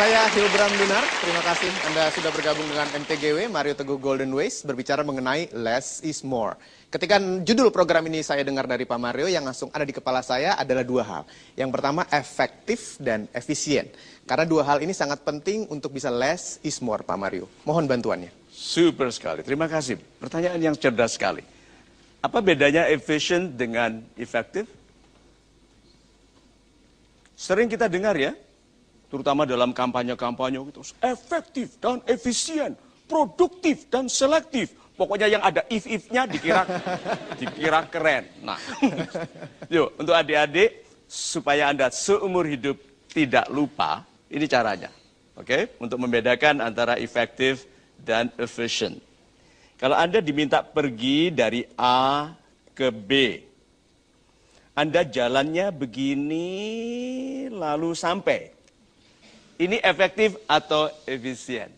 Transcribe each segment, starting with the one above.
Saya Hilbram Lunar, terima kasih Anda sudah bergabung dengan MTGW, Mario Teguh Golden Ways, berbicara mengenai Less is More. Ketika judul program ini saya dengar dari Pak Mario, yang langsung ada di kepala saya adalah dua hal. Yang pertama, efektif dan efisien. Karena dua hal ini sangat penting untuk bisa less is more, Pak Mario. Mohon bantuannya. Super sekali, terima kasih. Pertanyaan yang cerdas sekali. Apa bedanya efficient dengan efektif? Sering kita dengar ya, terutama dalam kampanye-kampanye gitu, efektif dan efisien, produktif dan selektif. Pokoknya yang ada if-if-nya dikira keren. Nah, yuk untuk adik-adik, supaya Anda seumur hidup tidak lupa, ini caranya. Oke, untuk membedakan antara efektif dan efficient. Kalau Anda diminta pergi dari A ke B, Anda jalannya begini, lalu sampai. Ini efektif atau efisien?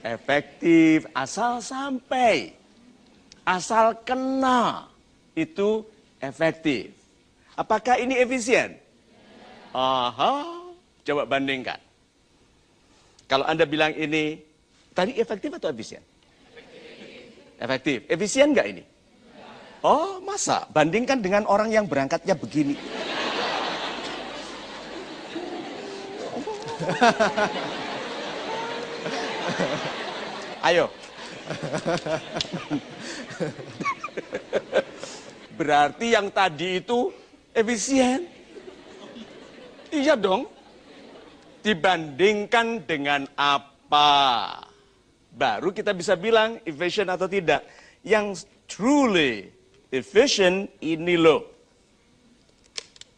Efektif, asal sampai, asal kena, itu efektif. Apakah ini efisien? Aha, coba bandingkan. Kalau Anda bilang ini, tadi efektif atau efisien? Efektif. Efisien nggak ini? Oh, masa? Bandingkan dengan orang yang berangkatnya begini. Ayo. Berarti yang tadi itu efisien. Iya dong. Dibandingkan dengan apa? Baru kita bisa bilang efficient atau tidak. Yang truly efficient ini loh.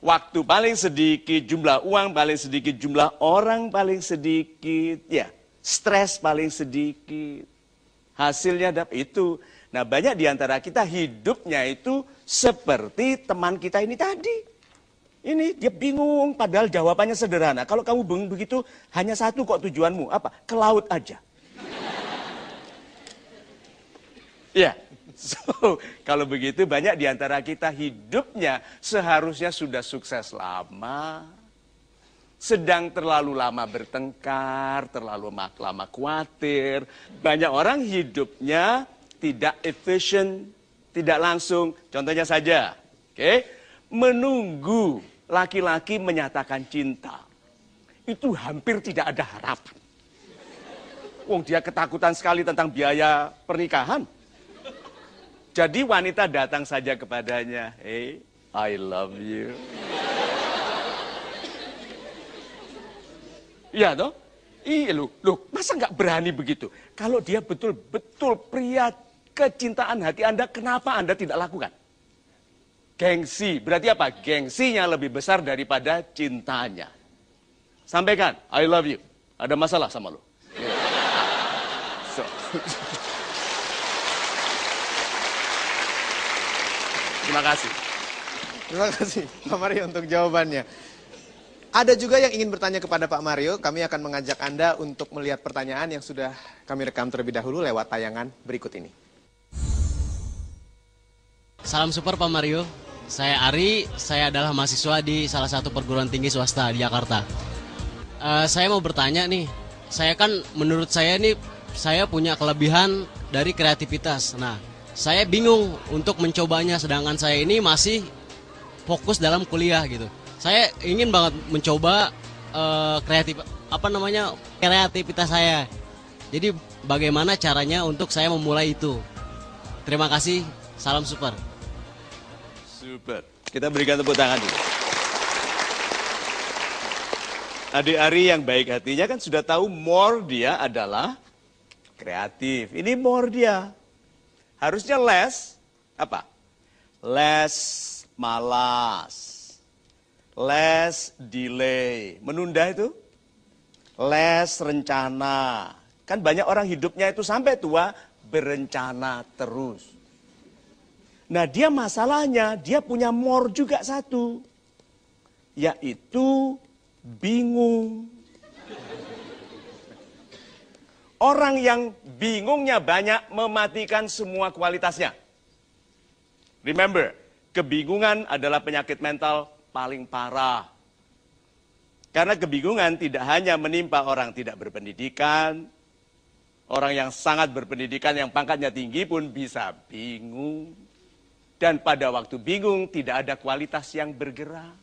Waktu paling sedikit, jumlah uang paling sedikit, jumlah orang paling sedikit, ya, stres paling sedikit. Hasilnya dapat itu. Nah, banyak di antara kita hidupnya itu seperti teman kita ini tadi. Ini dia bingung, padahal jawabannya sederhana. Kalau kamu bingung begitu, hanya satu kok tujuanmu, apa? Ke laut aja. Ya. So, kalau begitu banyak di antara kita hidupnya seharusnya sudah sukses lama, sedang terlalu lama bertengkar, terlalu lama khawatir. Banyak orang hidupnya tidak efisien, tidak langsung. Contohnya saja, menunggu laki-laki menyatakan cinta. Itu hampir tidak ada harapan. Wong dia ketakutan sekali tentang biaya pernikahan. Jadi wanita datang saja kepadanya, hey, I love you. Iya toh? Iya loh, masa nggak berani begitu? Kalau dia betul-betul pria kecintaan hati Anda, kenapa Anda tidak lakukan? Gengsi, berarti apa? Gengsinya lebih besar daripada cintanya. Sampaikan, I love you. Ada masalah sama lo. So. Terima kasih. Terima kasih Pak Mario untuk jawabannya. Ada juga yang ingin bertanya kepada Pak Mario, kami akan mengajak Anda untuk melihat pertanyaan yang sudah kami rekam terlebih dahulu lewat tayangan berikut ini. Salam super Pak Mario, saya Ari, saya adalah mahasiswa di salah satu perguruan tinggi swasta di Jakarta. Saya mau bertanya nih, saya kan menurut saya nih, saya punya kelebihan dari kreativitas. Nah, saya bingung untuk mencobanya, sedangkan saya ini masih fokus dalam kuliah gitu. Saya ingin banget mencoba kreativitas saya. Jadi bagaimana caranya untuk saya memulai itu? Terima kasih, salam super. Super, kita berikan tepuk tangan dulu. Adik Ari yang baik hatinya kan sudah tahu more dia adalah kreatif. Ini more dia. Harusnya less, apa? Less malas. Less delay. Menunda itu? Less rencana. Kan banyak orang hidupnya itu sampai tua berencana terus. Nah dia masalahnya, dia punya more juga satu. Yaitu bingung. Orang yang bingungnya banyak mematikan semua kualitasnya. Remember, kebingungan adalah penyakit mental paling parah. Karena kebingungan tidak hanya menimpa orang tidak berpendidikan, orang yang sangat berpendidikan, yang pangkatnya tinggi pun bisa bingung. Dan pada waktu bingung tidak ada kualitas yang bergerak.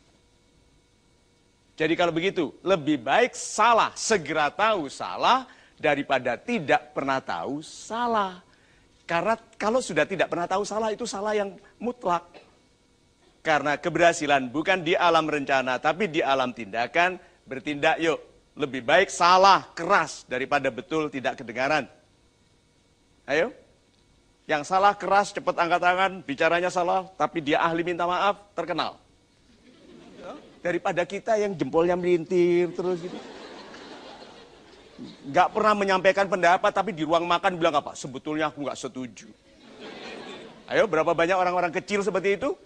Jadi kalau begitu, lebih baik salah, segera tahu salah, daripada tidak pernah tahu salah. Karena kalau sudah tidak pernah tahu salah, itu salah yang mutlak. Karena keberhasilan bukan di alam rencana, tapi di alam tindakan. Bertindak yuk, lebih baik salah keras daripada betul tidak kedengaran. Ayo. Yang salah keras, cepat angkat tangan, bicaranya salah, tapi dia ahli minta maaf, terkenal. Daripada kita yang jempolnya melintir terus gitu. Nggak pernah menyampaikan pendapat, tapi di ruang makan bilang apa? Sebetulnya aku nggak setuju. Ayo, berapa banyak orang-orang kecil seperti itu?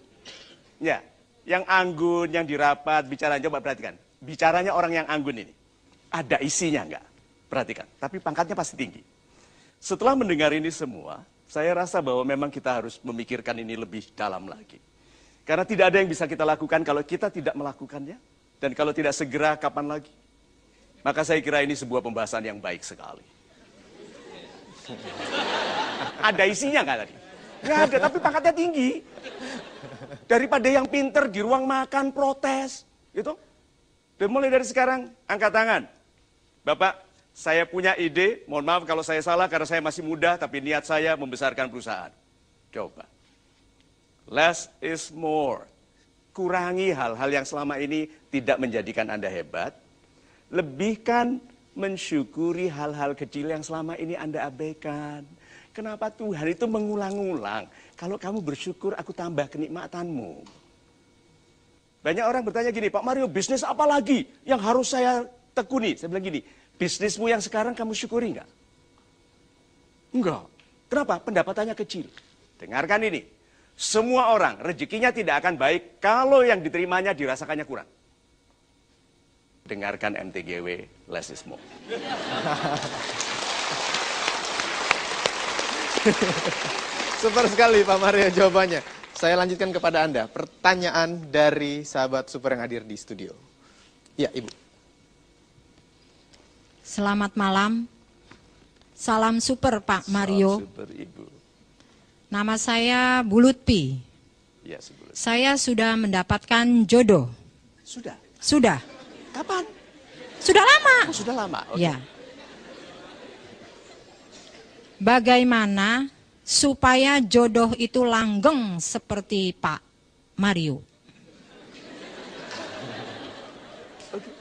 Ya, yang anggun, yang dirapat, bicara, coba perhatikan. Bicaranya orang yang anggun ini. Ada isinya nggak? Perhatikan, tapi pangkatnya pasti tinggi. Setelah mendengar ini semua, saya rasa bahwa memang kita harus memikirkan ini lebih dalam lagi. Karena tidak ada yang bisa kita lakukan kalau kita tidak melakukannya. Dan kalau tidak segera, kapan lagi? Maka saya kira ini sebuah pembahasan yang baik sekali. Ada isinya nggak tadi? Nggak ada, tapi pangkatnya tinggi. Daripada yang pinter di ruang makan protes. Gitu. Dan mulai dari sekarang, angkat tangan. Bapak, saya punya ide, mohon maaf kalau saya salah karena saya masih muda, tapi niat saya membesarkan perusahaan. Coba. Less is more. Kurangi hal-hal yang selama ini tidak menjadikan Anda hebat. Lebihkan mensyukuri hal-hal kecil yang selama ini Anda abaikan. Kenapa Tuhan itu mengulang-ulang? Kalau kamu bersyukur, aku tambah kenikmatanmu. Banyak orang bertanya gini, Pak Mario, bisnis apa lagi yang harus saya tekuni? Saya bilang gini, bisnismu yang sekarang kamu syukuri enggak? Enggak. Kenapa? Pendapatannya kecil. Dengarkan ini. Semua orang rezekinya tidak akan baik kalau yang diterimanya dirasakannya kurang. Dengarkan MTGW, less is more. Super sekali Pak Mario jawabannya. Saya lanjutkan kepada Anda. Pertanyaan dari sahabat super yang hadir di studio. Ya, Ibu. Selamat malam. Salam super Pak Mario. Salam super Ibu. Nama saya Bulutpi. Ya, sebelum. Saya sudah mendapatkan jodoh. Sudah. Sudah. Kapan? Sudah lama. Oh, sudah lama. Oke. Ya. Bagaimana supaya jodoh itu langgeng seperti Pak Mario?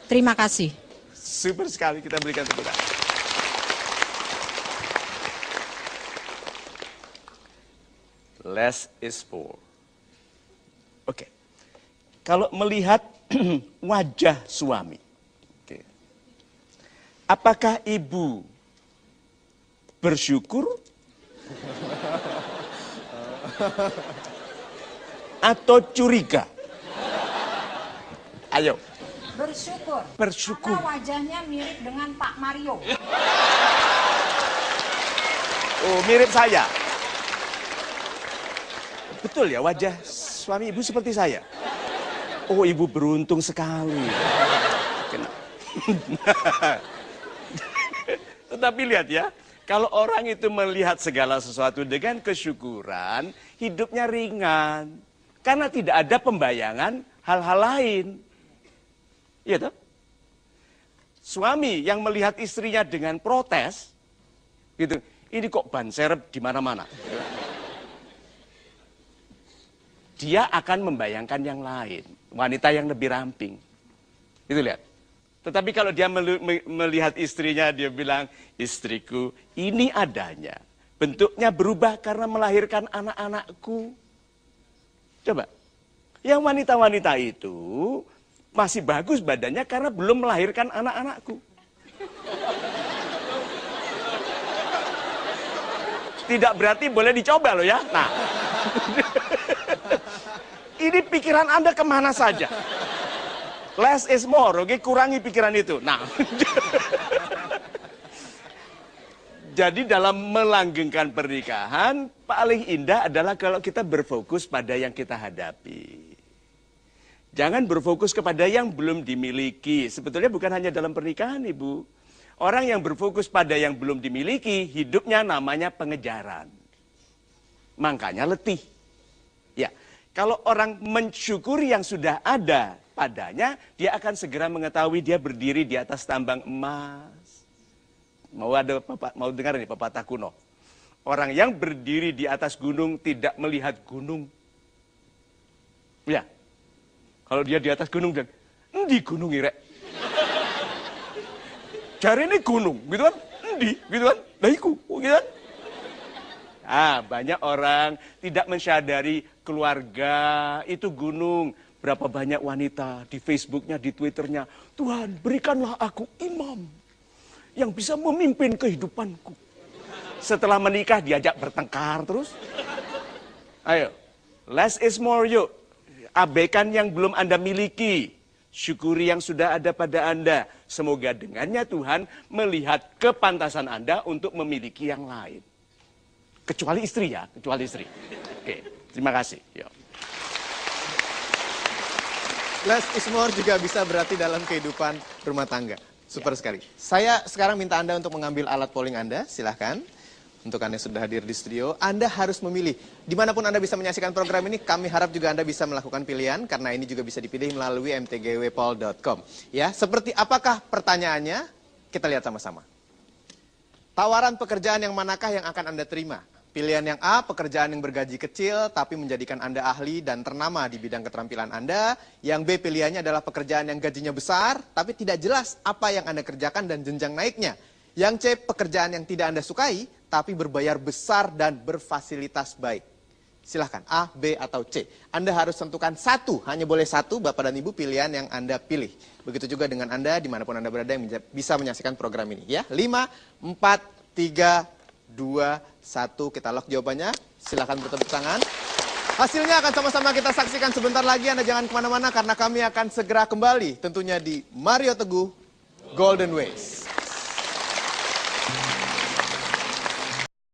Terima kasih. Super sekali, kita berikan tepuk tangan. Less is more. Oke. Kalau melihat wajah suami, oke. Apakah ibu bersyukur atau curiga? Ayo. Bersyukur. Bersyukur. Karena wajahnya mirip dengan Pak Mario. Oh, mirip saya. Betul ya, wajah suami ibu seperti saya. Oh, ibu beruntung sekali. Tetapi lihat ya, kalau orang itu melihat segala sesuatu dengan kesyukuran, hidupnya ringan. Karena tidak ada pembayangan hal-hal lain. Iya toh? Suami yang melihat istrinya dengan protes, gitu, ini kok ban serep di mana-mana. Dia akan membayangkan yang lain, wanita yang lebih ramping. Itu lihat. Tetapi kalau dia melihat istrinya, dia bilang, istriku ini adanya. Bentuknya berubah karena melahirkan anak-anakku. Coba. Yang wanita-wanita itu masih bagus badannya karena belum melahirkan anak-anakku. Tidak berarti boleh dicoba loh ya. Nah. Ini pikiran Anda kemana saja. Less is more, oke? Kurangi pikiran itu. Nah. Jadi dalam melanggengkan pernikahan, paling indah adalah kalau kita berfokus pada yang kita hadapi. Jangan berfokus kepada yang belum dimiliki. Sebetulnya bukan hanya dalam pernikahan, Ibu. Orang yang berfokus pada yang belum dimiliki, hidupnya namanya pengejaran. Makanya letih. Ya, kalau orang mensyukuri yang sudah ada padanya, dia akan segera mengetahui dia berdiri di atas tambang emas. Mau dengar nih pepatah kuno. Orang yang berdiri di atas gunung tidak melihat gunung. Ya. Kalau dia di atas gunung dan endi gunung irek. Cari ini gunung, gitu kan? Endi, gitu kan? Lah iku, gitu kan? Ah, banyak orang tidak mensadari keluarga itu gunung. Berapa banyak wanita di Facebooknya, di Twitternya. Tuhan, berikanlah aku imam yang bisa memimpin kehidupanku. Setelah menikah diajak bertengkar terus. Ayo, less is more yuk. Abaikan yang belum Anda miliki. Syukuri yang sudah ada pada Anda. Semoga dengannya Tuhan melihat kepantasan Anda untuk memiliki yang lain. Kecuali istri ya, kecuali istri. Oke, terima kasih. Yuk. Less is more juga bisa berarti dalam kehidupan rumah tangga. Super sekali. Saya sekarang minta Anda untuk mengambil alat polling Anda, silahkan. Untuk Anda yang sudah hadir di studio, Anda harus memilih. Dimanapun Anda bisa menyaksikan program ini, kami harap juga Anda bisa melakukan pilihan, karena ini juga bisa dipilih melalui mtgwpoll.com. Ya, seperti apakah pertanyaannya? Kita lihat sama-sama. Tawaran pekerjaan yang manakah yang akan Anda terima? Pilihan yang A, pekerjaan yang bergaji kecil, tapi menjadikan Anda ahli dan ternama di bidang keterampilan Anda. Yang B, pilihannya adalah pekerjaan yang gajinya besar, tapi tidak jelas apa yang Anda kerjakan dan jenjang naiknya. Yang C, pekerjaan yang tidak Anda sukai, tapi berbayar besar dan berfasilitas baik. Silahkan, A, B, atau C. Anda harus tentukan satu, hanya boleh satu, Bapak dan Ibu, pilihan yang Anda pilih. Begitu juga dengan Anda, dimanapun Anda berada yang bisa menyaksikan program ini. Ya, 5, 4, 3, 2, 1, kita lock jawabannya. Silahkan bertepuk tangan. Hasilnya akan sama-sama kita saksikan sebentar lagi. Anda jangan kemana-mana, karena kami akan segera kembali. Tentunya di Mario Teguh Golden Ways.